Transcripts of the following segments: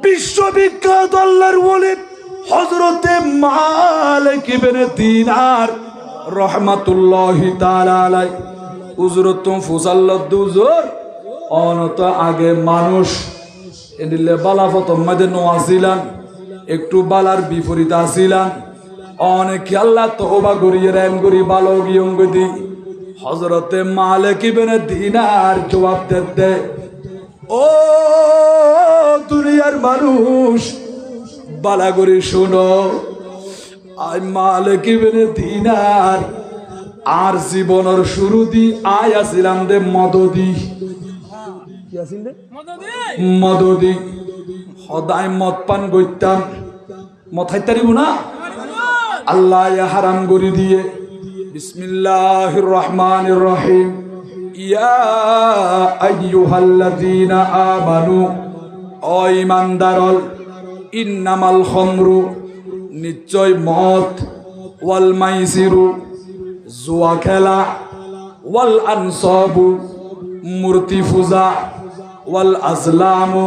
বিশ্ববিখ্যাত আল্লাহর ওলি হযরতে মালিক ইবনে দিনার রাহমাতুল্লাহি তাআলা আলাইহি উজরতুম ফুসাল্লাদ দুজুর অনত আগে মানুষ এদিলে বালা ফতম মধ্যে নোয়াছিলাম একটু বালার বিপরীত আসিলাম অনেক আল্লাহ তওবা করিয়ে রাম করি ভালো গিয়ঙ্গ দি হযরতে মালিক ইবনে দিনার জবাব দেতে ও দুনিয়ার মানুষ বালা করে শোনো আই মালিক ইবনে দিনার আর জীবনের শুরু দি আয় আসিলাম দে মদদি কি আসিল দে মদদি সদায় মদ পান করতাম মদ খাইতারিব না আল্লাহ হারাম করে দিয়ে বিসমিল্লাহির রহমানির রহিম ইয়া আইয়ুহাল্লাযীনা আমানু ও ঈমানদারল ইন্নামাল খামরু নিশ্চয় মদ ওয়াল মাইসিরু জুয়া খেলা ওয়াল আনসাবু মূর্তি পূজা ওয়াল আজলামু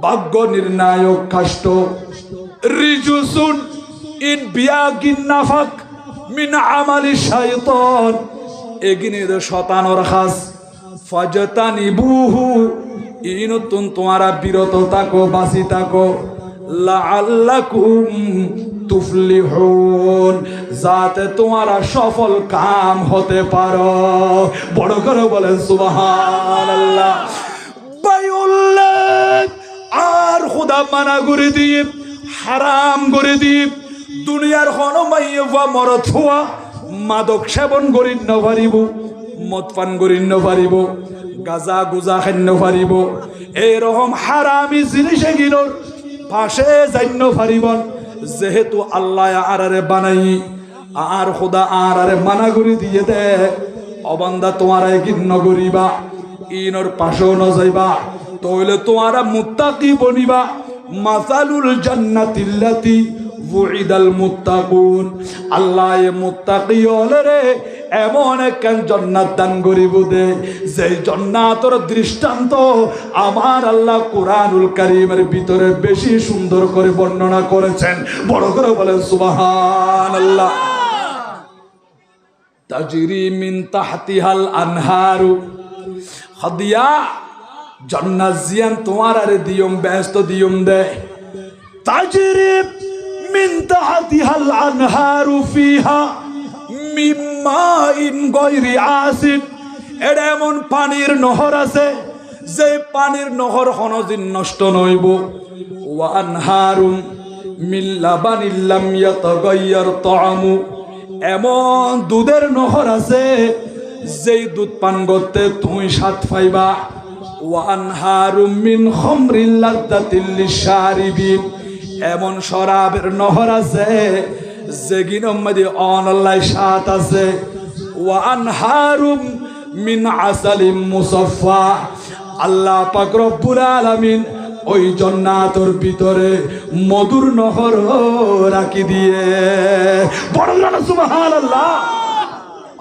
ভাগ্য নির্ণায়ক কাষ্ট রিজুসুন ইন বিয়াগিন নাফাক মিন আমালি শাইতান এগিনে শয়তানের কাজ ফাজতানিবুহু ইনতুন তোমরা বিরত থাকো বাসি থাকো লাআল্লাকুম তুফলিহুন যাতে তোমরা সফল কাম হতে পারো বড় করে বলেন সুবহানাল্লাহ বাইউল্লাহ আর খোদা মানা করে দিয়ে হারাম করে দিয়ে দুনিয়ার কোনো মাইয়া মরত হওয়া মাদক সেবন করি ন পারিব মদ পান করি ন পারিব গাজা গুজা খান্য পারিব এইরকম হারামি জিনিস এগিনোর পাশে যাইন্য পারিবন যেহেতু আল্লাহ আরারে বানাই আর খোদা আরারে মানা করে দিয়ে দে অবান্দা তোমারা ঘৃণ্য করিবা ইনর পাশেও ন যাইবা তাহলে তোমারা মুত্তাকি বনিবা মাসালুল জান্নাতিল্লাতি ওয়াইদাল মুত্তাকুন আল্লাহ এ মুত্তাকি হলরে এমন এক জান্নাত দান করিব দে যেই জান্নাতের দৃষ্টান্ত আমার আল্লাহ কুরআনুল কারীমের ভিতরে বেশি সুন্দর করে বর্ণনা করেছেন বড় করে বলেন সুবহানাল্লাহ তাজরি মিন তাহতিহাল আনহারু হাদিয়া জান্নাত জিয়ান তোমার আরে দিয়ম ব্যস্ত দিয়ম দে তাজরি মিন তাহতিহাল আনহারু ফিহা মিম্মাইন গায়রি আসিন এটা এমন পানির নহর আছে যে পানির নহর কোনদিন নষ্ট নইব ওয়া আনহারুম মিন লাবানিল লাম ইয়াতাগায়্যার তাআমু এমন দুধের নহর আছে যেই দুধ পান করতে তুমি স্বাদ পাইবা ওয়া আনহারুম মিন খামরিল লাযযাতিল লিশারিবিন এমন শরাবের নহর আছে যেগিনোর মধ্যে অনলাই স্বাদ আছে ওয়া আনহারুম মিন আসালিম মুসাফফা আল্লাহ পাক রব্বুল আলামিন ওই জান্নাতের ভিতরে মধুর নহর রাখি দিয়ে বড় সুবহানাল্লাহ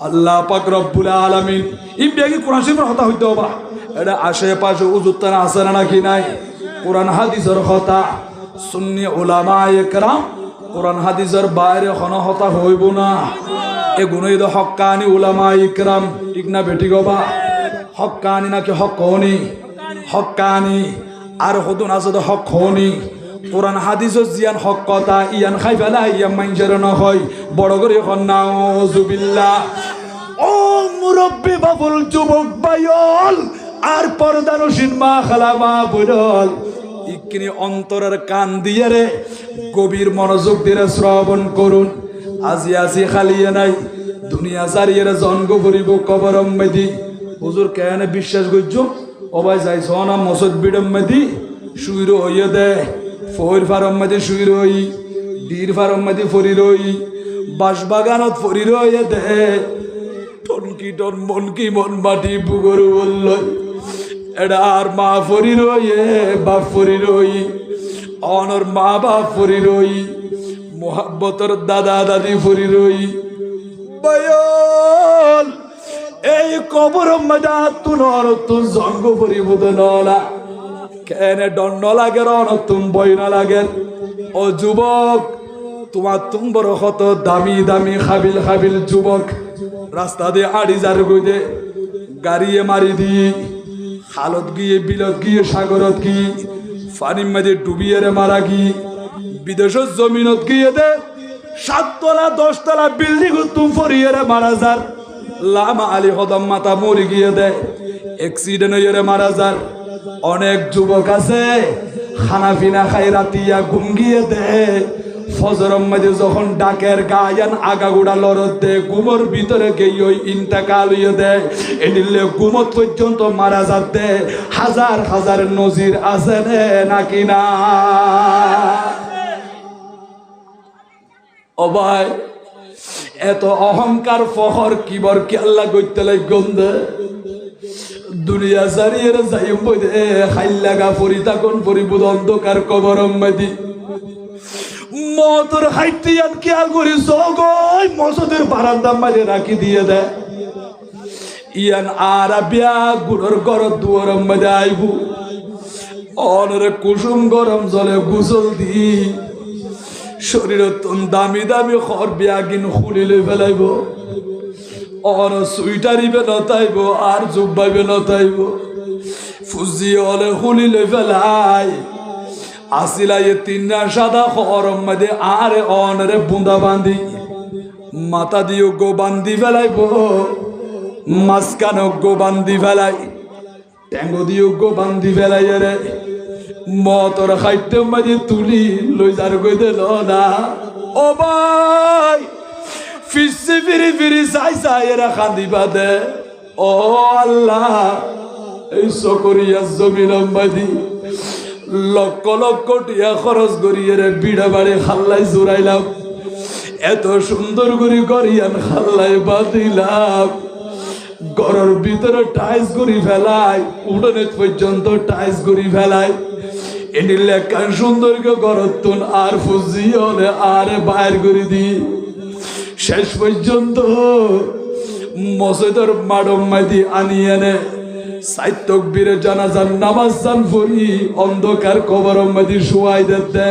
আল্লাহ পাক রব্বুল আলামিন ইমবেগি কোরআন শরীফের কথা হইতো বা এটা আশেপাশে উজুত্তানা আছে নাকি নাই কোরআন হাদিসের কথা সুন্নি উলামা একরাম কোরআন হাদিসের বাইরে কোনো কথা হইব না এগুলোই তো হক্কানি উলামা ইকরাম ঠিক না বেটি গবা হক্কানি নাকি হক্কনি হক্কানি আর হদুন আছে তো হক্কনি কোরআন হাদিসের জিয়ান হক কথা ইয়ান খাই ফেলা ইয়ান মাইনজের নহয় বড় করে এখন নাউজুবিল্লাহ ও মুরব্বি বাবুল যুবক ভাইল আর পর্দানসীন মা খালা মা বুড়ল ইকিনি অন্তরের কান দিয়ে রে গভীর মনোযোগ দিয়ে শ্রবণ করুন আজি আজি খালিয়ে নাই দুনিয়া চারিয়ে জন্ম করিব কবরম মেদি হুজুর কেন বিশ্বাস করছ অবাই যাই সোনা মসজিদ বিডম মেদি শুইর হইয়ে দে ফইর ফারম মেদি শুইর হই ডির ফারম মেদি ফরি রই বাঁশবাগানত ফরি রইয়ে দে টনকি টন মন কি মন মাটি বুগর বলল এটা আর মা ফরি রইয়ে বাপ ফরি রই অনর মা বাপ ফরি রই মোহাব্বতর দাদা দাদি ফরি রই বয়ল এই কবর মজা তুনর তু জঙ্গ ফরি বুদনলা কেন দণ্ড লাগে তুম বই না লাগে ও যুবক তোমার তুম বড় কত দামি দামি খাবিল খাবিল যুবক রাস্তা দিয়ে আড়ি যার গইতে গাড়িয়ে মারি দি খালত গিয়ে বিলত গিয়ে সাগরত গিয়ে ফানির মাঝে ডুবিয়ে মারা গিয়ে বিদেশের জমিনত গিয়ে দে 7 তলা 10 তলা বিল্ডিং তুম ফরিয়ে মারা যার লামা আলী কদম মাথা মরি গিয়ে দেয় অ্যাক্সিডেন্ট হয়ে মারা যার অনেক যুবক আছে খানা পিনা খাই রাতিয়া ঘুম গিয়ে দেয় ফজরের মাঝে যখন ডাকের গায়ান আগাগুড়া লড়ত দে ঘুমোর ভিতরে গিয়ে ওই ইন্তেকাল হইয়ে দেয় এদিলে ঘুমত পর্যন্ত মারা যাতে হাজার হাজার নজির আছে রে নাকি না ও ভাই এত অহংকার ফখর কিবর কি আল্লাহ গইতে লাই গন্ধে দুনিয়া সারিয়ে যাই বইদে খাইলাগা পরিতাকন পরিবুদ অন্ধকার কবরম মাদি মতর হাইতিয়ান খেয়াল করি সগই মসজিদের বারান্দার মাঝে রাখি দিয়ে দেয় ইয়ান আরাবিয়া গুড়র গরর দুয়ারম মাঝে আইবু অনরে কুসুম গরম জলে গুসল দি শরীরত দামি দামি খর বিয়াগিন খুলিলে ফেলাইব অন সুইটারিবে নতাইব আর জুব্বাইবে নতাইব ফুজি হলে খুলিলে ফেলাই আসিলাই 3টা সাদা খরম মধ্যে আর অনরে বুঁদা বান্ধি মাথা দিয়ে গো বান্ধি ফেলাইব মাঝখানে গো বান্ধি ফেলাই ট্যাঙ্গ দিয়ে গো বান্ধি ফেলাই রে মতর খাইতে মাঝে তুলি লই যার গই দিল না ও ভাই ফিরছি ফিরি ফিরি চাই চাই এরা খান্দি বাদে ও আল্লাহ এই সকরিয়া জমিন বাদি লক্ষ লক্ষ টিয়া খরচ করিয়ে রে বিড়া বাড়ি খাল্লাই জোরাইলাম এত সুন্দর করে করিয়ান খাল্লাই বাদিলাম ঘরের ভিতরে টাইস করি ফেলাই উঠোনে পর্যন্ত টাইস করি ফেলাই এটি লেখা সুন্দর গরতুন আর ফুজি হলে আর বাইর করে দি শেষ পর্যন্ত মসজিদের মাডম মাইদি আনিয়ে নে সাইতক বীরে জানাজান নামাজ জান পড়ি অন্ধকার কবরম মাইদি শুয়াই দে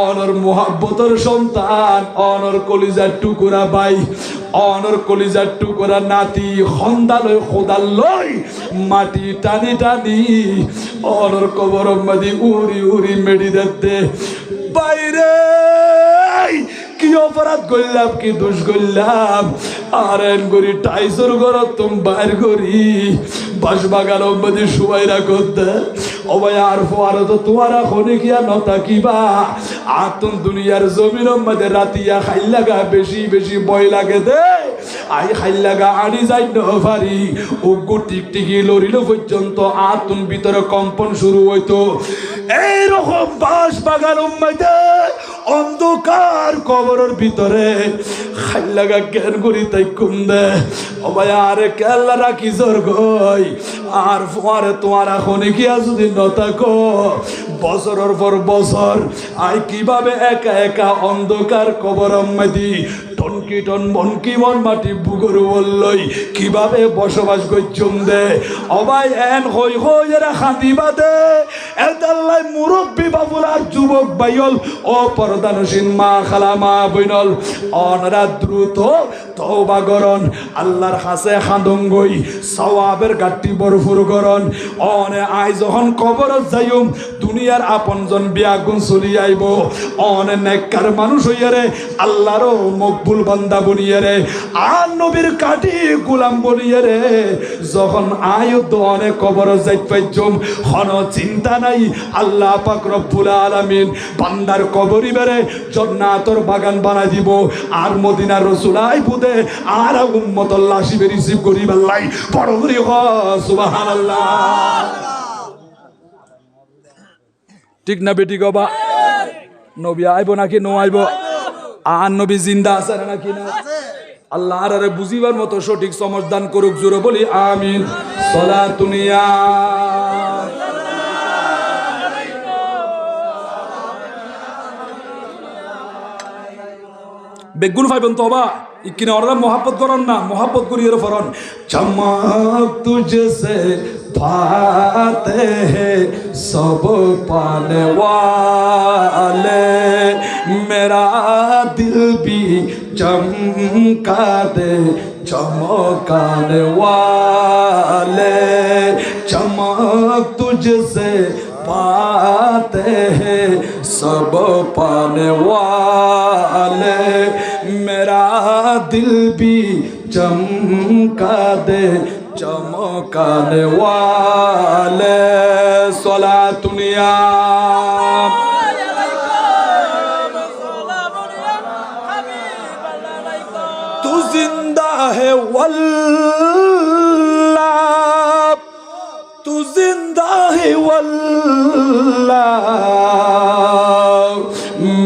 অনর মোহাব্বতর সন্তান অনর কলিজার টুকুরা ভাই অনর কলিজার টুকুরা নাতি খন্দালয় খোদালয় মাটি টানি টানি অনর কবরম মাইদি উড়ি উড়ি মেডি দে বাইরে কি অপরাধ করলাম কি দোষ করলাম আর এন করি টাইসর ঘর তুম বাইর করি বাস বাগান মধ্যে শুয়াই রাখতে ও ভাই আর ফোয়ার তো তোমার খনি কিয়া নতা কিবা আর তুম দুনিয়ার জমিন মধ্যে রাতিয়া খাই লাগা বেশি বেশি ভয় লাগে দে আই খাই লাগা আড়ি যাই নারি উগু টিকটিকি লড়িল পর্যন্ত আর তুম ভিতরে কম্পন শুরু হইতো এইরকম বাস বাগান মধ্যে অন্ধকার কবরের ভিতরে খাই লাগা জ্ঞান করি তাই কুম দে ও ভাই আরে কেল্লা রাখি জোর গই আর ফোয়ারে তোমার এখন গিয়া যদি নতাকো বছরের পর বছর আই কিভাবে একা একা অন্ধকার কবরম মাদি টনকি টন মনকি মন মাটি বুগর বললই কিভাবে বসবাস করছুম দে ও ভাই এন হই হই এরা খাঁদি বাদে এদাল্লাই মুরব্বী বাবুলা যুবক বাইল ও পরদানসীন মা খালা মা বইনল অনরা দ্রুত তওবা করন আল্লাহর কাছে খাঁদঙ্গই সওয়াবের গাটি ভরপুর করন অনে আই যখন কবরত যাইম দুনিয়ার আপনজন বিয়াগুন চলি আইব অনে নেককার মানুষ হইয়ারে আল্লাহরও মকবুল বান্দা বনিয়ারে আর নবীর কাটি গোলাম বনিয়ারে যখন আয়ু দনে কবরত যাইত পাইছম খন চিন্তা নাই আল্লাহ পাক রব্বুল আলামিন বান্দার কবরি বেরে জান্নাতের বাগান বানাই দিব আর মদিনার রাসূল আইবুদে আর উম্মতুল লাশিবে রিসিভ করি আল্লাহ বড় করি সুবহানাল্লাহ ঠিক না বেটি গবা নবী আইব নাকি নো আইব আর নবী জিন্দা আছে নাকি না আল্লাহ আরে বুঝিবার মতো সঠিক সমঝ দান করুক জোরে বলি আমিন সালাতুনিয়া বেগুন ফাইবেন তবা ইকিনে ওরা মোহাব্বত করন না মোহাব্বত করিয়ে ফরন চমক তুঝসে पाते हैं सब पाने वाले मेरा दिल भी चमका दे चमकाने वाले चमक तुझसे पाते हैं सब पाने वाले मेरा दिल भी चमका दे चमकाने वाले सलातुनिया तू जिंदा है वल्लाह तू जिंदा है वल्लाह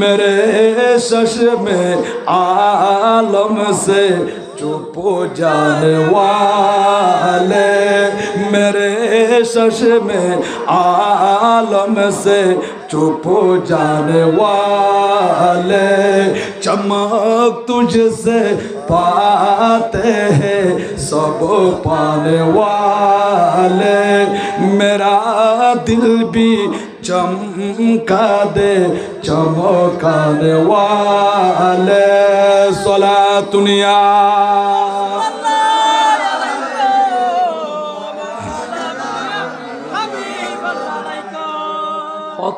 मेरे शश में आलम से चुप जाने वाले मेरे शश में आलम से चुप जाने वाले चमक तुझसे पाते हैं सब पाने वाले मेरा दिल भी चमका दे चमकाने वाले सलातुनिया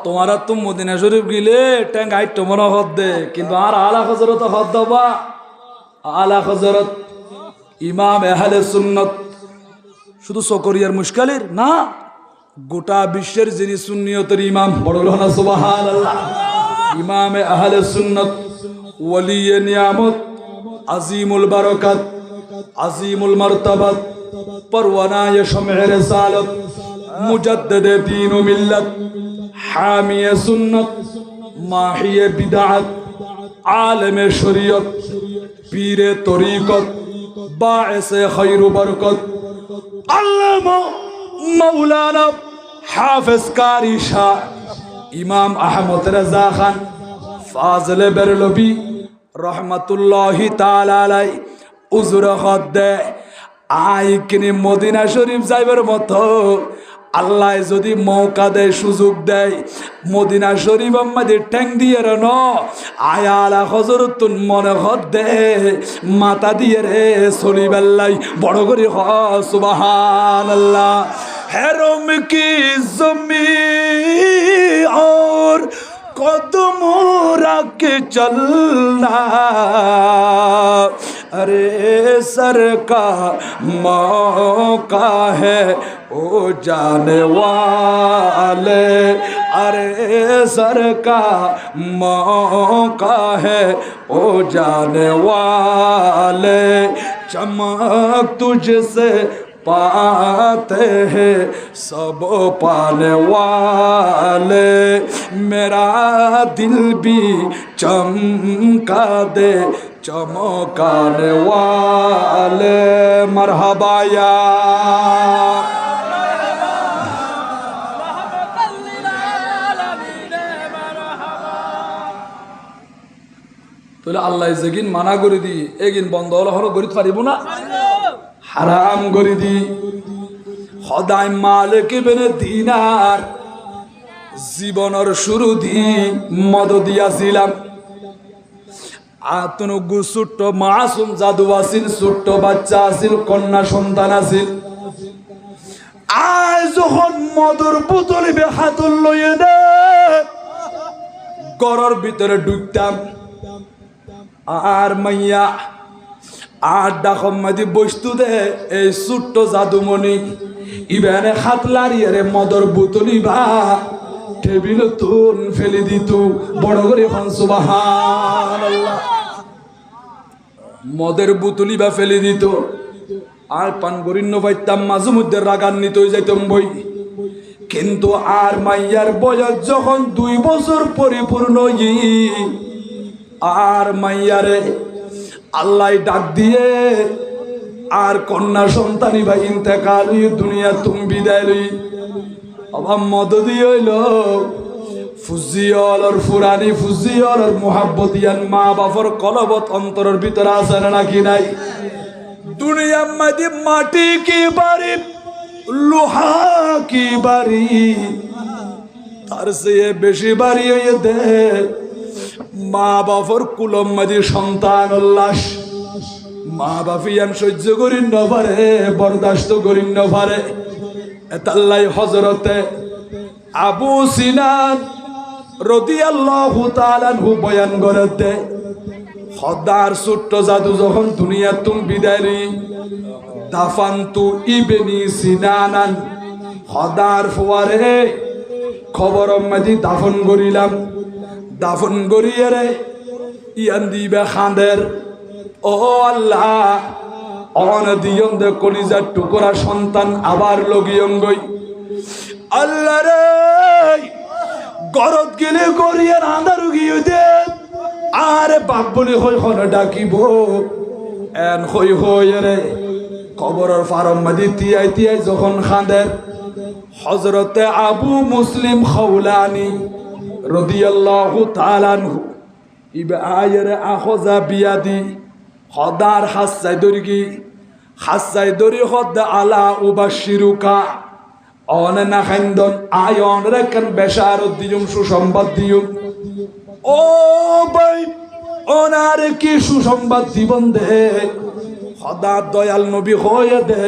তোমারা তো মদিনা শরীফ গিলে ট্যাঙ্ক আইট মনে হদ দে কিন্তু আর আলা হযরত হদ দবা আলা হযরত ইমাম আহলে সুন্নাত শুধু সকরিয়ার মুশকালের না গোটা বিশ্বের যিনি সুন্নিয়তের ইমাম বড় হলো সুবহানাল্লাহ ইমাম আহলে সুন্নাত ওয়ালিয়ে নিয়ামত আজিমুল বারাকাত আজিমুল মারতাবাত পরওয়ানায়ে শামে রিসালাত মুজাদ্দিদে দ্বীন ও মিল্লাত হামিয়ে সুন্নাত মাহিয়ে বিদআত আলেমে শরীয়ত পীরে তরিকত বায়েসে খায়র ও বরকত আল্লামা মাওলানা হাফেজ কারি শাহ ইমাম আহমদ রাজা খান ফাজলে বেরলভী রহমাতুল্লাহি তাআলা আলাই উজুর খদ্দে আইকিনি মদিনা শরীফ যাইবার মতো আল্লাহ যদি মৌকা দেয় সুযোগ দেয় মদিনা শরীফ আমাদের ঠ্যাং দিয়ে রে ন আয়ালা হযরতুন মনে হদ্দে মাথা দিয়ে রে সলিবাল্লাই বড় করে হ সুবহানাল্লাহ হেরম কি জমি और कदमों रख चलना अरे सर का मौका है ओ जाने वाले अरे सर का मौका है ओ जाने वाले चमक तुझसे पाते हैं सब पाने वाले मेरा दिल भी चमका दे चमकाने वाले मरहबा या তাহলে আল্লাহ যেগিন মানা করে দি এগিন বন্ধ হলো হলো গরিত পারিব না হারাম করে দি খোদাই মালিক ইবনে দিনার জীবনের শুরু দি মদ দিয়াছিলাম আতন গুসুট্ট মাসুম জাদু আছিল ছোট্ট বাচ্চা আছিল কন্যা সন্তান আছিল আজ যখন মদর বোতল বে হাতুল লইয়ে দে গরর ভিতরে ঢুকতাম আর মাইয়া আর ডাকমাদি বস্তু দে এই ছোট্ট জাদুমণি ইবানে হাত লাড়িয়ে রে মদর বোতলি বা টেবিল তুন ফেলে দিত বড় করে হন সুবহানাল্লাহ মদের বোতলি বা ফেলে দিত আর পান গরিন্ন পাইতাম মাঝে মধ্যে রাগান্বিত হয়ে যাইতাম বই কিন্তু আর মাইয়ার বয়স যখন 2 বছর পরিপূর্ণ আর মাইয়ারে আল্লাহ ডাক দিয়ে আর কন্যা সন্তানি ভাই ইন্তেকাল দুনিয়া তুমি বিদায় লই অভাব মদ দিয়ে হইল ফুজিয়ল আর ফুরানি ফুজিয়ল আর মোহাব্বতিয়ান মা বাপর কলবত অন্তরের ভিতরে আছে নাকি নাই দুনিয়া মাটি মাটি কি বাড়ি লোহা কি বাড়ি, তার চেয়ে বেশি বাড়ি হয়ে দে মা বাপর কুলম মাঝি সন্তান লাশ। মা বাপিয়ান সহ্য করি ন পারে, বরদাস্ত করি ন পারে। এতাল্লাই হজরতে আবু সিনান রাদিয়াল্লাহু তাআলা আনহু বয়ান করতে, খদার ছোট্ট জাদু যখন দুনিয়া তুম বিদায়ী দাফান্তু ইবনি সিনানান, খদার ফুয়ারে খবর মাঝি দাফন করিলাম। দাফন করিয়ে রে ইয়ান দিবে খাঁদের। ও আল্লাহ, অন দিয়ন দে কলিজার টুকরা সন্তান আবার লগিয়ন গই। আল্লাহ রে, গরত গেলে করিয়ে আন্ধার গিয়ে দে, আরে বাপ বলে হই হন ডাকিব। এন হই হই রে কবরের ফারম মাঝি তিয়াই তিয়াই যখন খাঁদের, হযরতে আবু মুসলিম খাউলানি রাদিয়াল্লাহু তাআলা আনহু ইবে আয়রে আখযা বিয়াদি, খদার হাসাই দরিগি হাসাই দরি খদ আলা উবাশিরুকা, অনে না খাইন্দন আয়ন রেখান বেশারত দিয়ুম, সুসংবাদ দিয়ুম। ও ভাই, ওনার কি সুসংবাদ দিবন দে। খদা দয়াল নবী হয়ে দে,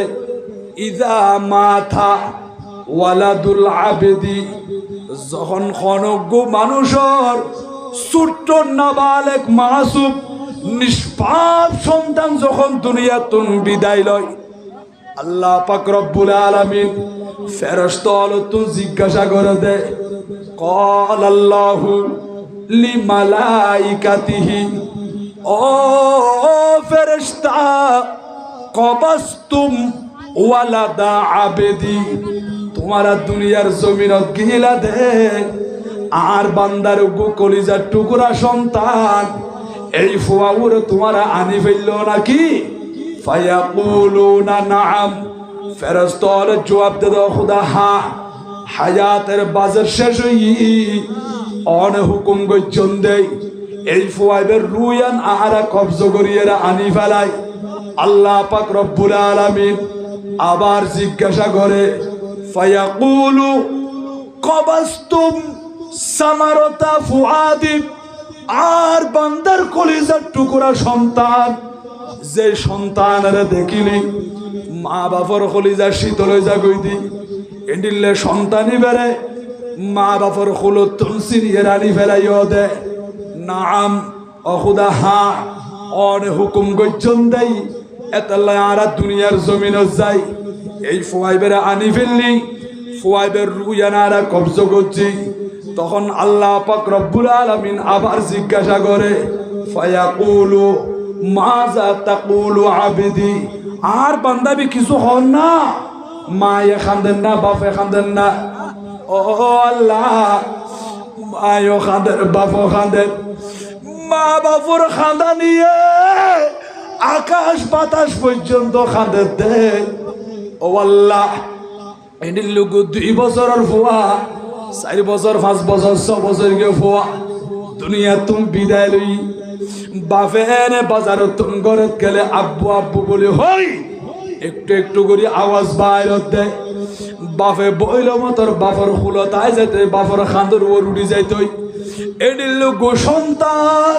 ইজা মাথা ওয়ালাদুল আবেদি, যখন খনজ্ঞ মানুষের ছোট্ট নাবালেক মাসুম নিষ্পাপ সন্তান যখন দুনিয়াতুন বিদায় লয়, আল্লাহ পাক রব্বুল আলামিন ফেরেশতাগুলো জিজ্ঞাসা করে দে, ক্বাল আল্লাহু লিমালাইকাতিহি, ও ফেরেশতা কবাসতুম ওয়ালাদা আবেদি, তোমারা দুনিয়ার জমিনত গিলা দে আর বান্দার কলিজার টুকরা সন্তান এই ফুয়াউর তোমারা আনি ফেলল নাকি? ফায়াকুলুনা নাআম, ফেরেশতারা জবাব দে দাও খুদা হা, হায়াতের বাজার শেষ হই অন হুকুম গইজন দেই এই ফুয়াইবের রুয়ান আহারা কবজ করিয়েরা আনি ফেলাই। আল্লাহ পাক রব্বুল আলামিন আবার জিজ্ঞাসা করে, ফায়াকুলু কবাসতুম সামারতা ফুআদি, আর বান্দার কলিজার টুকরা সন্তান, যে সন্তানরে দেখিলি মা বাপর কলিজা শীতল হয়ে যা গইদি, এন্ডিলে সন্তানই বেড়ে মা বাপর হলো তুলসিনিয়ে রানি ফেলাইও দে। নাম অখুদা হা, অনে হুকুম গইজন দেই এতাল্লা আরা দুনিয়ার জমিন যাই এই ফুয়াইবের আনি ফেললি, ফুয়াইবের রুয়ানারা কবজ করছি। তখন আল্লাহ পাক রব্বুল আলামিন আবার জিজ্ঞাসা করে, ফায়াকুলু মাযা তাকুলু আবদি, আর বান্দাবি কিছু হন না, মায়ে খান্দেন না, বাপে খান্দেন না। ও আল্লাহ, মায়ও খান্দেন, বাপও খান্দেন, মা বাপুর খান্দা নিয়ে আকাশ বাতাস পর্যন্ত খাঁদে দে। ও আল্লাহ, এটির লোক 2 বছরের ফুয়া, 4 বছর, 5 বছর, 6 বছর গে ফুয়া দুনিয়া তুমি বিদায় লই, বাপে এনে বাজার তুমি ঘরে গেলে আব্বু আব্বু বলে হই একটু একটু করে আওয়াজ বাইরত দেয়। বাপে বইল মতর বাপর খুলতায় যেতে, বাপর খান্দর ওর উড়ি যাইত। এটির লোক সন্তান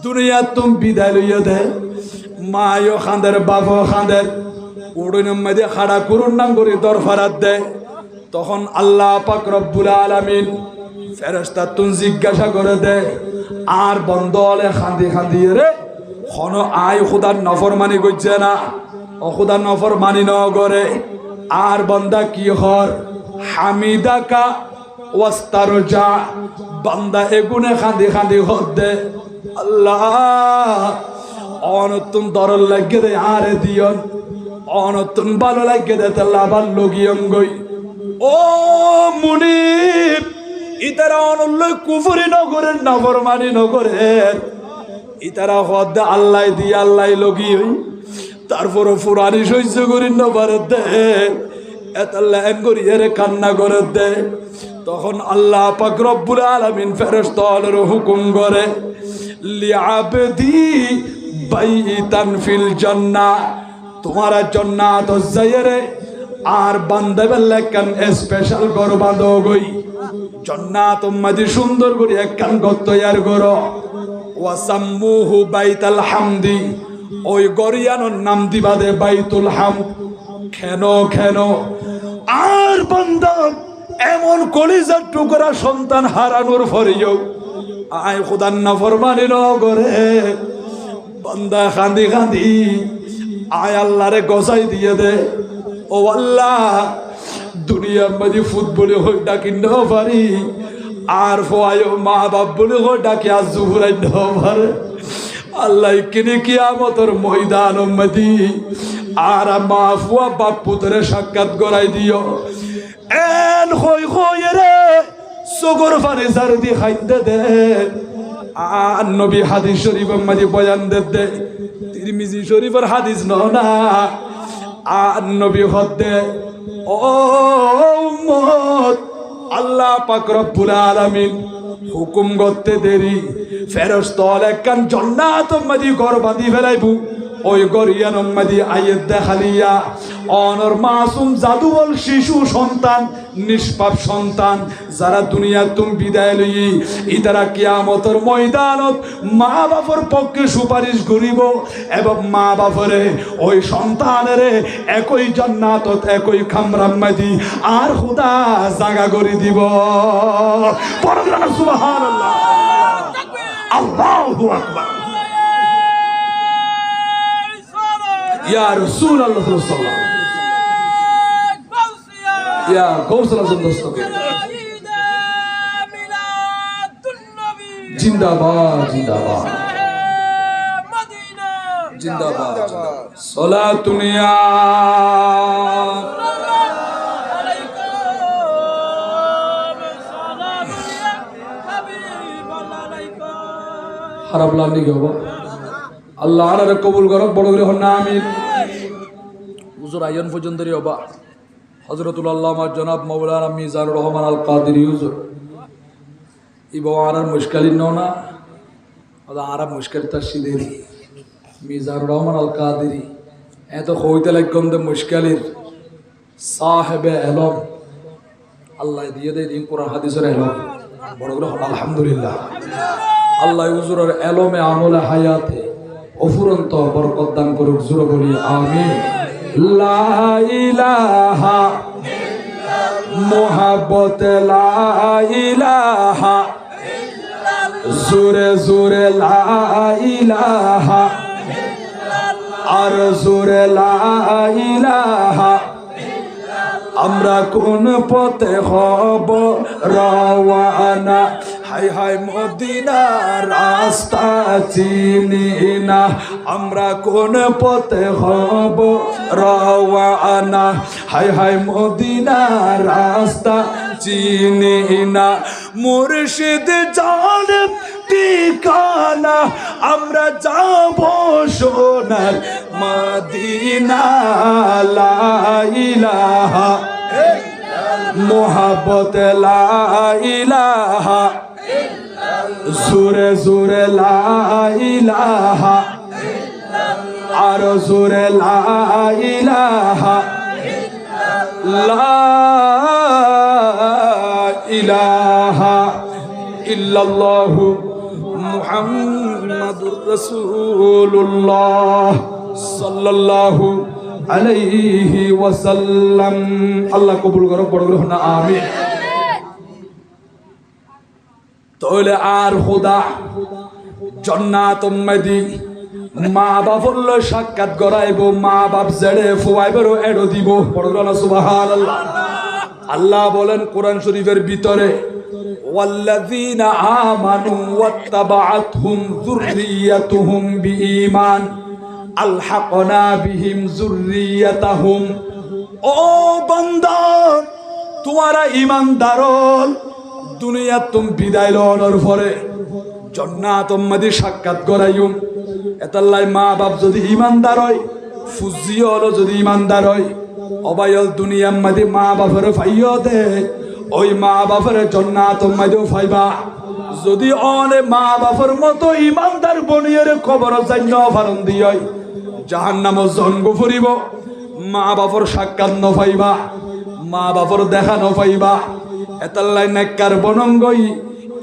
দুনিয়া তুমি বিদায় লইয়া দেয়, মায়ও খাঁদের, বাপও খাঁদের, উড়নের মধ্যে খাড়া করুন নাম করে দরফারাত দেয়। তখন আল্লাহ পাক রব্বুল আলামিন ফেরেশতা তুন জিজ্ঞাসা করে দেয়, আর বন্ধ হলে খান্দি খান্দি রে খন আয় খুদার নফরমানি করছে না, ও খুদার নফরমানি ন করে আর বন্দা কি হর হামিদাকা ওয়াস্তারজা, বান্দা এগুনে খান্দি খান্দি হদ দে। আল্লাহ অনতুন দরল লাগে দে আরে দিয়ন, অনতুন ভালো লাগে দে তাহলে আবার লগিয়ন গই। ও মুনিব, ইতারা অনল্লই কুফরি নগরের নফরমানি নগরের, ইতারা হদ আল্লাহ দিয়ে আল্লাহ লগি হই, তারপরও ফুরানি সহ্য করি নপারে দে, এতাল্লাহ এন করি এর কান্না করে দে। তখন আল্লাহ পাক রব্বুল আলামিন ফেরেশতাদের হুকুম করে, লিআবদি বাইতান ফিল জান্নাহ, তোমারা জান্নাত যাইরে আর বান্দা বেলা একখান স্পেশাল ঘর বাঁধো গই জান্নাত মাদি সুন্দর করে একখান ঘর তৈয়ার করো ওয়াসাম্মুহু বাইতাল হামদি ওই গরিয়ানোর নাম দিবা দে বাইতুল হামদ কেন কেন আর বান্দা এমন কলিজার টুকরা সন্তান হারানোর পরেও আয় খোদার নাফরমানি ন করে বান্দা কাঁদি কাঁদি আয় আল্লাহরে গসাই দিয়ে দে ও আল্লাহ দুনিয়ার মাঝে ফুটবলে হই ডাকি ন পারি আর ফোয়ায় মা বাপ বলে হই ডাকি আজ জুহুরাই ন পারে আল্লাহ কিনে কিয়ামতের ময়দান মাদি আর মা ফুয়া বাপ পুত্রে সাক্ষাৎ করাই দিও এন হই হই রে সগর ফারে সার দি খাইতে দে আর নবী হাদিস শরীফ মাদি বয়ান দে তিরমিজি শরীফের হাদিস না আর নবী হদে ও উম্মত আল্লাহ পাক রব্বুল আলামিন হুকুম করতে দেরি ফেরেশতা একখান জান্নাত মাদি ঘর বাঁধি ফেলাইবু ওই গরিয়ান মাদি আয়াত দেখালিয়া অনর মাসুম জাদুবল শিশু সন্তান নিষ্পাপ সন্তান যারা দুনিয়া তুমি বিদায় লই ইতারা কিয়ামতের ময়দানত মা বাবার পক্ষে সুপারিশ করিব এবং মা বাপরে ওই সন্তানের একই জান্নাতত একই খামরাম মাদি আর খোদা জায়গা করে দিব পরম সুবহানাল্লাহ আল্লাহু আকবার ইয়া রাসূলুল্লাহ সাল্লাল্লাহু আলাইহি ওয়াসাল্লাম ইয়া গৌসুল আজম দস্তকে জিন্দাবাদ জিন্দাবাদ জিন্দাবাদ সালাতুন ইয়া খারাপ লাগনি কি হবো আল্লাহ আরে কবুল করক বড় করে হন আমিন হুজুর আইন পর্যন্ত হবা হযরতুল আল্লামা জনাব মাওলানা মিজানুর রহমান আল কাদেরী হুজুর ইবো আনার মুশকিল না ওদা আরব মুশকিল তাশিদেরি মিজানুর রহমান আল কাদেরী এত কইতে লাগম দে মুশকিলের সাহেবে ইলম আল্লাহ দিয়ে দেয় দিন কোরআন হাদিসের ইলম বড় করে হন আলহামদুলিল্লাহ আল্লাহ হুজুরের ইলমে আমলে হায়াতে অফুরন্ত বরকত দান করুক জোরে বলি আমিন লা ইলাহা মুহাব্বত লা ইলাহা জোরে জোরে লা ইলাহা আর জোরে লা ইলাহা আমরা কোন পথে হব রওয়ানা হাই হাই মদিনার রাস্তা চিনি না আমরা কোন পথে হব রওয়ানা হাই হাই মদিনার রাস্তা চিনি না মুর্শিদ জানে ঠিকানা আমরা যাব সোনার মদিনা লা ইলাহা মুহাব্বত লা ইলাহা জোরে জোরে লা ইলাহা আর জোরে লা ইলাহা লা ইলাহা ইল্লাল্লাহু মুহাম্মাদুর রাসূলুল্লাহ সাল্লাল্লাহু আলাইহি ওয়াসাল্লাম আল্লাহ কবুল করুক বড় করে না আমিন তাহলে আর খোদা জান্নাত মাদি মা বাপর সাক্ষাৎ করাইব মা বাপ জেড়ে ফুয়াইবেরও এড়ো দিব বড় করে না সুবহানাল্লাহ আল্লাহ বলেন কোরআন শরীফের ভিতরে ওয়াল্লাযীনা আমানু ওয়াত্তাবাআতহুম যুররিয়াতুহুম বিঈমান আলহাকনা বিহিম যুররিয়াতাহুম ও বান্দা তোমারা ঈমানদার দুনিয়া তুম বিদায় লওয়ার পরে জান্নাত মাদি সাক্ষাৎ করাইম এতাল্লাই মা বাপ যদি ঈমানদার হয় ফুজিও হলো যদি ঈমানদার হয় অবায়ল দুনিয়া মাদি মা বাপের ফাইও দে ওই মা বাপের জান্নাত মাদিও ফাইবা যদি অনে মা বাপের মতো ঈমানদার বনিয়ের খবর জান্য ফারন দিয় জাহান্নাম জন্ম ফুরিব মা বাপর সাক্ষাৎ ন পাইবা, মা বাপর দেখা ন পাইবা। এতাল্লাই নেককার বনঙ্গই,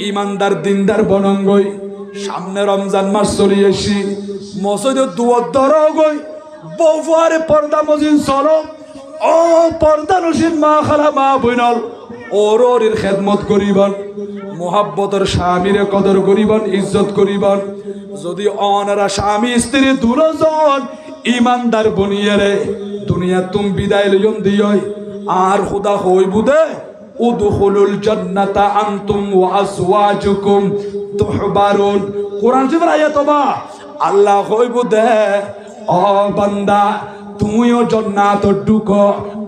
ইমানদার দিনদার বনঙ্গই। সামনে রমজান মাস চলি আসি, মসজিদে দুয়ার ধরো গই, বউফারে পর্দা মসজিদ চলো। ও পর্দা নসীন মা খালা মা বইনল, ওর খেদমত করিবন, মোহাব্বতের স্বামীরে কদর করিবন, ইজ্জত করিবন। যদি অনারা স্বামী স্ত্রী দুজন ইমানদার বনিয়ারে দুনিয়া তুম বিদায় লইন দিয়ই, আর খুদা হইব দে উদখুলুল জান্নাতা আনতুম ওয়া আজওয়াজুকুম তুহবারুন। কোরআন শরীফের আয়াত বা আল্লাহ হইব দে ও বান্দা তুমিও জান্নাত ঢুকো,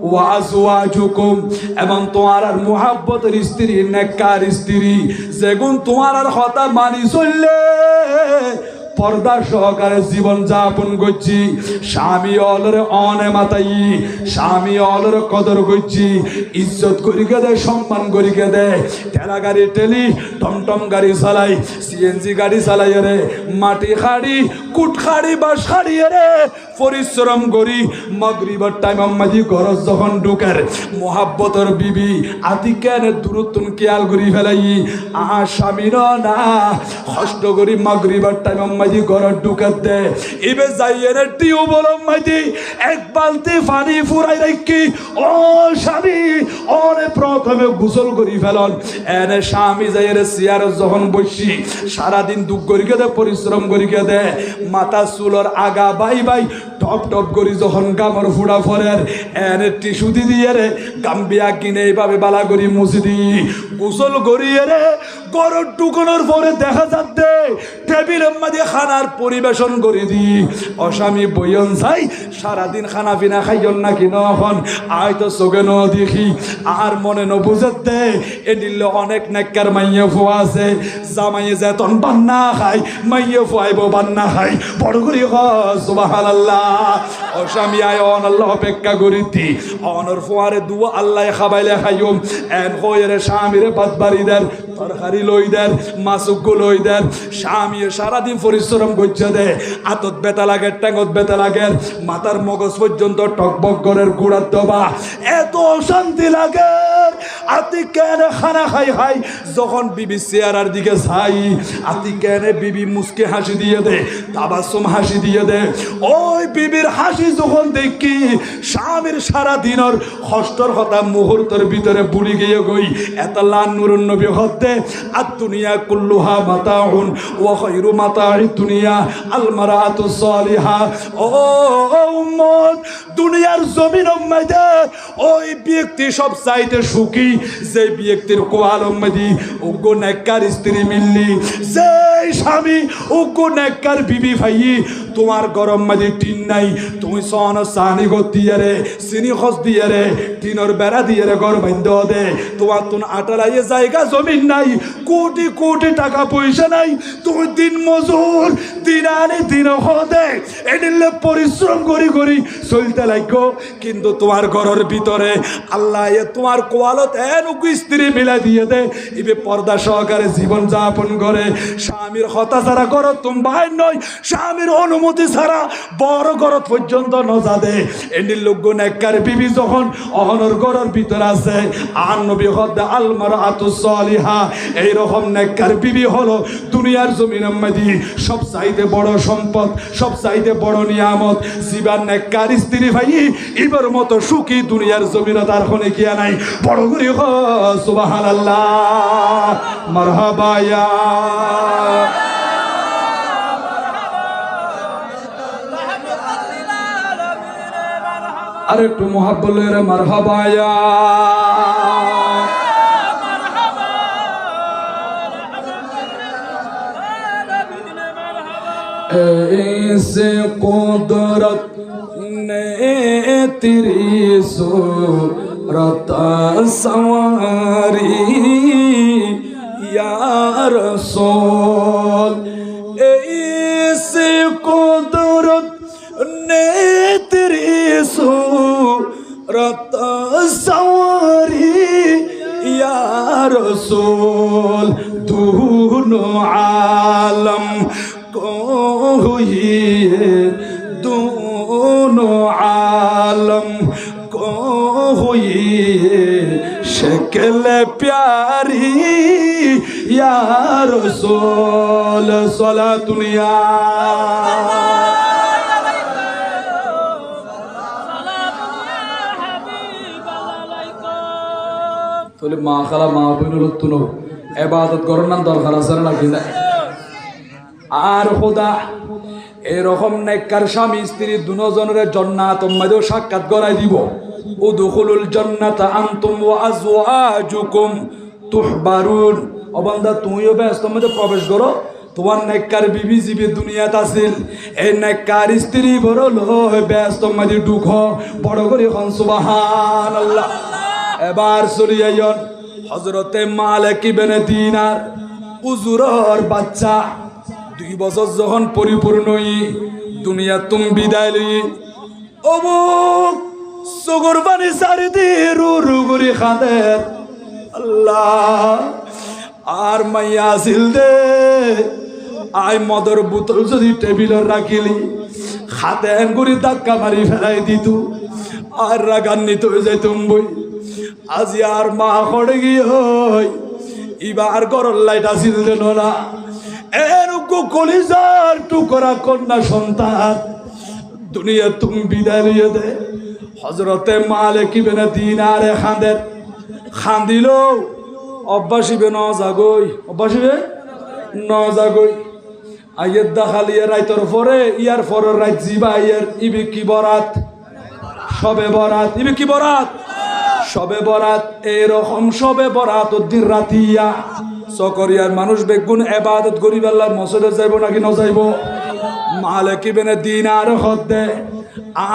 ওয়া আজওয়াজুকুম এবং তোমার আর মুহাব্বতের স্ত্রী নেককার স্ত্রী যেগুন তোমার আর কথা মানি চললে পর্দা সহকারে জীবন যাপন করছি। স্বামী অলরে অনে মাতাই, স্বামী অলর কদর করছি, ইজ্জত করি কে দে, সম্মান করি কে দে। ঠেলা গাড়ি ঠেলি, টমটম গাড়ি চালাই, সিএনজি গাড়ি চালাই রে, মাটি খাড়ি, কুট খাড়ি, বাস খাড়ি রে পরিশ্রম করি। মাগরিবের টাইম আম্মাজি গরজ যখন ঢুকের মোহাব্বতর বিবি আতি কেন দূরত্বন খেয়াল করি ফেলাই। স্বামীর না কষ্ট করি মাগরিবের টাইম আম্মাজি গরজ ঢুকার দে, ইবে যাইয়ে রে টিউ বলো মাঝি এক বালতি পানি ফুরাই রাখি। ও স্বামী ওরে প্রথমে গোসল করি ফেলন। এনে স্বামী যাইয়ে রে চেয়ার যখন বসি সারাদিন দুঃখ করি কে দে, পরিশ্রম করি কে দে, মাথা চুলর আগা বাই বাই টপ টপ করি যখন গামর ফুড়া ফরের এনে টিস্যু দি দিয়ে রে গাম্বিয়া কিনে এইভাবে বালা করি মুছি দি গোসল করিয়ে রে গরর টুকনোর পরে দেখা যাচ্ছে টেবিলের মাঝে খানার পরিবেশন করে দি। অস্বামী বইয়ন চাই সারাদিন খানা পিনা খাইয়ন নাকি নখন আয় তো চোখে ন দেখি আর মনে ন বুঝাতে এ দিল অনেক নেককার মাইয়ে ফুয়া আছে, জামাইয়ে যেতন বান্না খাই মাইয়ে ফুয়াইব বান্না খাই বড় করি সুবহানাল্লাহ। অস্বামী আয় অন আল্লাহ অপেক্ষা করি দি অনর ফুয়ারে দুয়া আল্লাহ খাবাইলে খাইম এন হয়ে স্বামীরে বাদ বাড়ি দেন, তরকারি লই দেন, মাছুক লই দেন। স্বামী সারাদিন পরিশ্রম করছে দে, আতত বেতা লাগে, ট্যাঙত বেতা লাগে, মাথার মগজ পর্যন্ত টকবক করের গুড়ার দবা, এত অশান্তি লাগে। আতি কেন খানা খাই খাই যখন বিবি চেয়ারার দিকে যাই আতি কেন বিবি মুসকে হাসি দিয়ে দে, তাবাসুম হাসি দিয়ে দে। ওই বিবির হাসি যখন দেখি স্বামীর সারা দিনের কষ্টর কথা মুহূর্তের ভিতরে বুড়ি গিয়ে গই। এত লান নুরুন নবী হতে আর দুনিয়া কুল্লুহা মাতাউন ওয়া খায়রু মাতা'i দুনিয়া আল মারাতু সালিহা। ও উম্মত দুনিয়ার জমিনের মধ্যে ওই ব্যক্তি সব চাইতে সুখী যে ব্যক্তির কোয়ালম মধ্যে ওগো নেককার স্ত্রী মিললি, যে স্বামী ওগো নেককার বিবি ভাই। তোমার গরম মাঝে টিন নাই, তুমি সন সানি গো দিয়ে রে, চিনি খস দিয়ে রে, টিনের বেড়া দিয়ে রে ঘর বান্ধ দে। তোমার তুন আটালাইয়ে জায়গা জমিন নাই, কোটি কোটি টাকা পয়সা নাই, তুমি দিন মজুর দিন আনে দিন হদে এদিলে পরিশ্রম করি করি চলতে লাগো। কিন্তু তোমার ঘরের ভিতরে আল্লাহ তোমার কোয়ালত এন স্ত্রী মিলা দিয়ে দে, ইবে পর্দা সহকারে জীবন যাপন করে। স্বামীর হতা ছাড়া করো তুমি বাইর নয়, স্বামীর অনুমতি ছাড়া বড় গরত পর্যন্ত নজা দে। এন্ডির লোক নেককার বিবি যখন অহনর ঘরের ভিতরে আছে আর নবী হদ্দা আল মারাতু সালিহা, এইরকম নেককার বিবি হলো দুনিয়ার জমিনের মধ্যে সব চাইতে বড় সম্পদ, সব চাইতে বড় নিয়ামত। জীবন নেককার স্ত্রী ভাই ইবার মতো সুখী দুনিয়ার জমিনে তার কোনে কিয়া নাই। বড় করি সুবহানাল্লাহ, মারহাবা ইয়া আরে একটু মোহাব্বত রে মারহাবা ইয়া ऐसे कुदरत ने तेरी सूरत संवारी या रसूल। ऐसे कुदरत ने तेरी सूरत संवारी या रसूल। दोनों आलम को हुई दोनों आलम রাসূল সালাতুন ইয়া তাহলে মা খালা মা বোনের তুনো ইবাদত করার নাম দরকার আছে না কি না? আর খোদা এরকম নেককার স্বামী স্ত্রী দুজনের জান্নাত মধ্যে সাক্ষাৎ করাই দিব। উদখুলুল জান্নাতা আনতুম ওয়া আজওয়াজুকুম তুহবারুন। ও বান্দা তুমিও ব্যস্ত মধ্যে প্রবেশ করো, তোমার নেককার বিবি জিবি দুনিয়াত আছিল, এই নেককার স্ত্রী বড় লয় ব্যস্ত মধ্যে ঢুকো, বড় করে এখন সুবহানাল্লাহ। এবার চলি আইন হযরতে মালিক ইবনে দিনার হুজুরের বাচ্চা 2 বছর যখন পরিপূর্ণই দুনিয়া তুম বিদায় লই অমুক সুগর বানি সারিদি রু করে খাদে আল্লাহ আর মাইয়া আসিল দে আই মদর বোতল যদি টেবিলে রাখিলি খাতে গুড়ি ধাক্কা মারি ফেলাই দিত আর রাগান্বিত হয়ে যাইতুম বই। আজি আর মা করে গিয়ে ইবার ঘরের লাইট আসিল দেন না, এরকম কলিজার টুকরা কন্যা সন্তান দুনিয়া তুমি বিদায় নিয়ে দে। হযরতে মালিক ইবনে দিনার খান্দিল অভ্যাসিবে ন জাগই, অভ্যাসিবে ন জাগই আইয়ের দেখালিয়ে রাইতর পরে ইয়ার পরের রাইত জিবা ইয়ার ইবি কি বরাত সবে বরাত, ইবি কি বরাত সবে বরাত। এরকম সবে বরাত দিন রাতিয়া সকরিয়ার মানুষ বেগুন ইবাদত করিব আল্লাহর মসজিদে যাইব নাকি না যাইব? মালিক ইবনে দিনার হদ্দে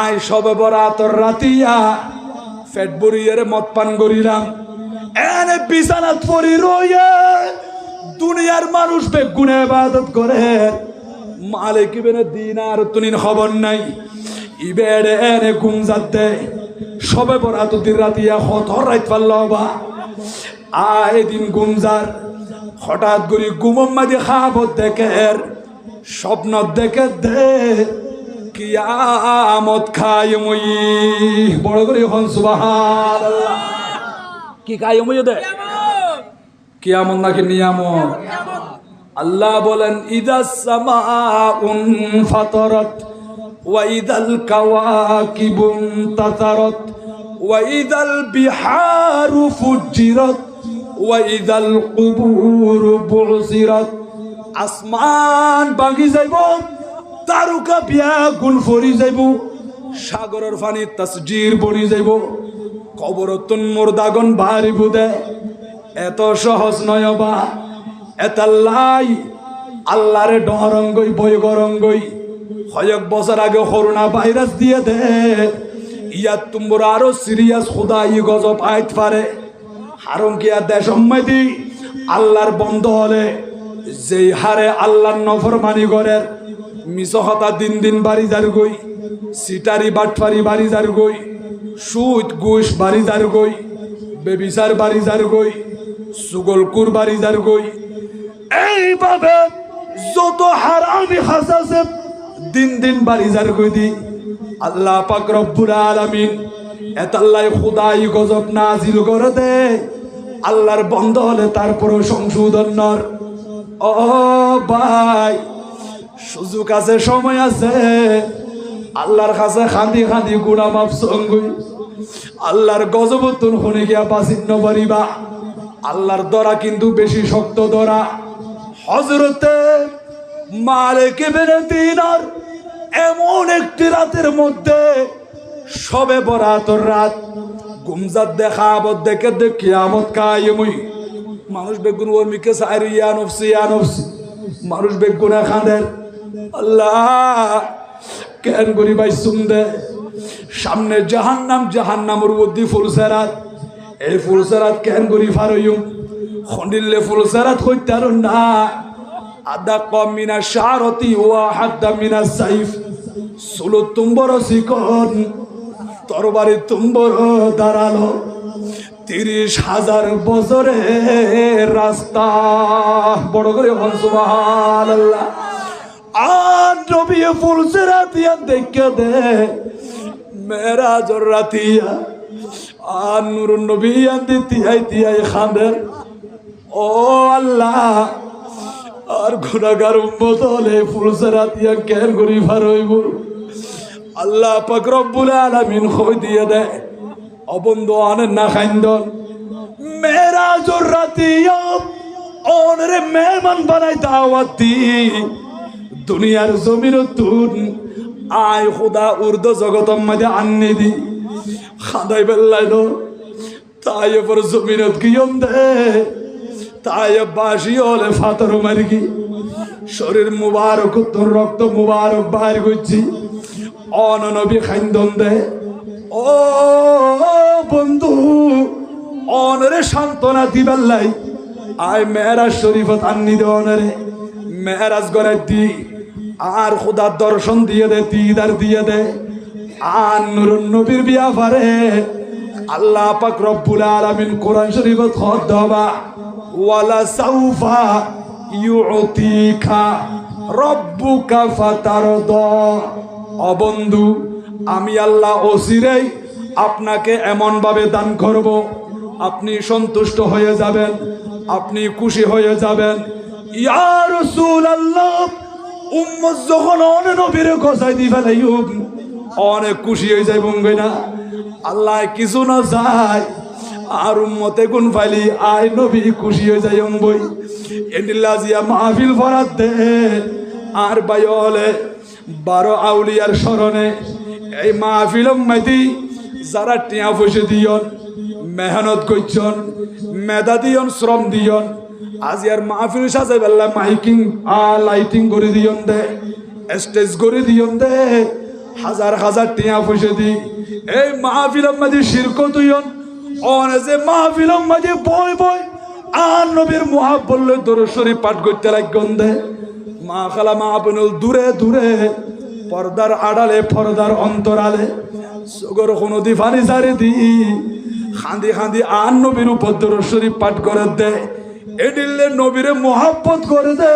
আই সবে বরাতর রাতিয়া পেট ভরিয়ে মদ পান করিলাম, এনে বিছানাত পড়ি রইয়া দুনিয়ার মানুষ বেগুন ইবাদত করে। মালিক ইবনে দিনার তুনিন খবর নাই, ইবেড়ে এনে ঘুম যাতে সবে বরাত দিন রাতিয়া হতর রাইত পাল্লবা আয় দিন ঘুমজার হঠাৎ করে ঘুমম মাঝে খাবত দেখে স্বপ্ন দেখে দে কিয়ামত খাই মই বড় করে এখন সুবহানাল্লাহ। কি খাই মই দে কিয়ামত নাকি নিয়ামত? আল্লাহ বলেন ইদাস সামাউন ফাতারাত ওয়া ইদাল কাওয়াকিবু তাতারাত ওয়া ইদাল বিহারু ফুজিরাত ওয়া ইদাল কুবুরু বুসিরাত। আসমান ভাঙি যাইব, তারকা বিয়া গুল ফরি যাইব, সাগরের পানি তাসজির বড়ি যাইব, কবরতন মুর্দাগন বাড়িব দে। এত সহজ নয় বা এতাল্লাই আল্লাহরে ডরঙ্গই বই গরঙ্গই কয়েক বছর আগে করোনা ভাইরাস দিয়ে দে ইয়াত তোমরা আরো সিরিয়াস খুদাই গজব আইত পারে। হারং কি আর দেশ সম্মতি আল্লাহর বন্ধ হলে যেই হারে আল্লাহর নফরমানি করে মিসহতা দিন দিন বাড়ি যার গই, সিটারি বাটফারি বাড়ি যার গই, সুদ ঘুষ বাড়ি যার গই, বেবিচার বাড়ি যার গই, সুগলকুর বাড়ি যার গই, এইভাবে যত হারামি হাসাছে দিন দিন বাড়ি যার গই দি। আল্লাহ পাক রব্বুল আলামিন এতাল্লাই খুদাই গজব নাজিল করে দে আল্লাহর বন্ধ হলে তারপরও সংশোধন নর। ও ভাই সুযোগ আছে, সময় আছে, আল্লাহর কাছে খান্দি খান্দি গুণা মাপ সঙ্গই আল্লাহর গজবতুন শুনে গিয়া বাঁচিন্ন পারিবা। আল্লাহর দরা কিন্তু বেশি শক্ত দরা। হযরতে মালিক ইবনে দিনার এমন একটি রাতের মধ্যে সবে বরাতর রাত গুমজাত দেখা আবদ দেখে দেখ কিয়ামত কায়েমই। মানুষ বেগুন ওর মিকে সাইরি ইয়া নফসি ইয়া নফসি, মানুষ বেগুনা খাঁদের আল্লাহ কেন করি ভাই শুনদে সামনে জাহান্নাম, জাহান্নামের মধ্যে ফুলসেরাত, এই ফুলসেরাত কেন করি ফারইম খন্ডিলে ফুলসেরাত কইতার না। আদা কম মিনা শারতি ওয়া হাদা মিনা সাইফ, সুলো তুম্বর শিকন তরবারি তুম্বর দাঁড়ালো 30,000 বছরের রাস্তা। বড় করে সুবহানাল্লাহ। আর নবী ফুলসেরাত দিয়া দেখে দে মেরাজর রাতিয়া আর নূর নবী আন্দি তিয়াই তিয়াই খাঁদের। ও ও আল্লাহ আর গুনাহগার উম্মত হলে ফুলসরাত ইয়া কেন করি ফারইব আল্লাহ পাক রব্বুল আলামিন কই দিয়ে দেয় অবন্ধ আনেন না খাইন্দন মেরাজুর রাতিয়া ওনরে মেহমান বানাই দাওয়াত দি দুনিয়ার জমির তুন আয় খোদা উর্দু জগতম মধ্যে আননি দি খাদাই বেল্লাইলো তাই পর জমিনত কিয়ম দে তাই বাসি হলে ফাতর মারি শরীর মুবারক তোর রক্ত মুবারক বাইর করছি অননবী খাইন্দন দে ও বন্ধু অনরে সান্ত্বনা দিবাল্লাই আয় মেহরাজ শরীফত আন্নি দে অনরে মেহরাজ করে দি আর খুদার দর্শন দিয়ে দে দিদার দিয়ে দে আর নুরুন নবীর বিয়া পারে আল্লাহ পাক রব্বুল আলামিন কোরআন শরীফত খত দবা ওয়ালা সাউফা ইউতিকা রব্বুকা ফাতারদা ও বন্ধু আমি আল্লাহ অচিরেই আপনাকে এমন ভাবে দান করব আপনি সন্তুষ্ট হয়ে যাবেন আপনি খুশি হয়ে যাবেন ইয়া রাসূলুল্লাহ উম্মত যখন অনেক নবীর গসাই দি ফেলাইব অনেক খুশি হয়ে যায় বঙ্গই না আল্লাহ কিছু না যায় আর উম্মতে গুণ ফাইলি আয় নবী খুশি হয়ে যায় বই এন্ডিল্লাজিয়া মাহফিল ফরাত দে আর বাইলে 12 আউলিয়ার স্মরণে এই মাহফিল মাইতি যারা টিয়া পয়সা দিয়ন মেহনত করছন মেধা দিয়ন শ্রম দিয়ন আজ ইয়ার মাহফিল সাজাই বেলা মাইকিং লাইটিং করে দিয়ন দে স্টেজ করে দিয়ন দে হাজার হাজার টিয়া পয়সা দি এই মাহফিল মাঝে শিরকত হইয়ন অনে যে মাহফিল মাঝে বই বই আর নবীর মুহাব্বত দরুদ শরীফ পাঠ করতে লাগন দে মা খালা মা বোনুল দূরে দূরে পর্দার আড়ালে পর্দার অন্তরালে সগর কোনো দি ফানি সারি দি খান্দি খান্দি আর নবীর উপর দরুদ শরীফ পাঠ করে দে এডিলে নবীরে মুহাব্বত করে দে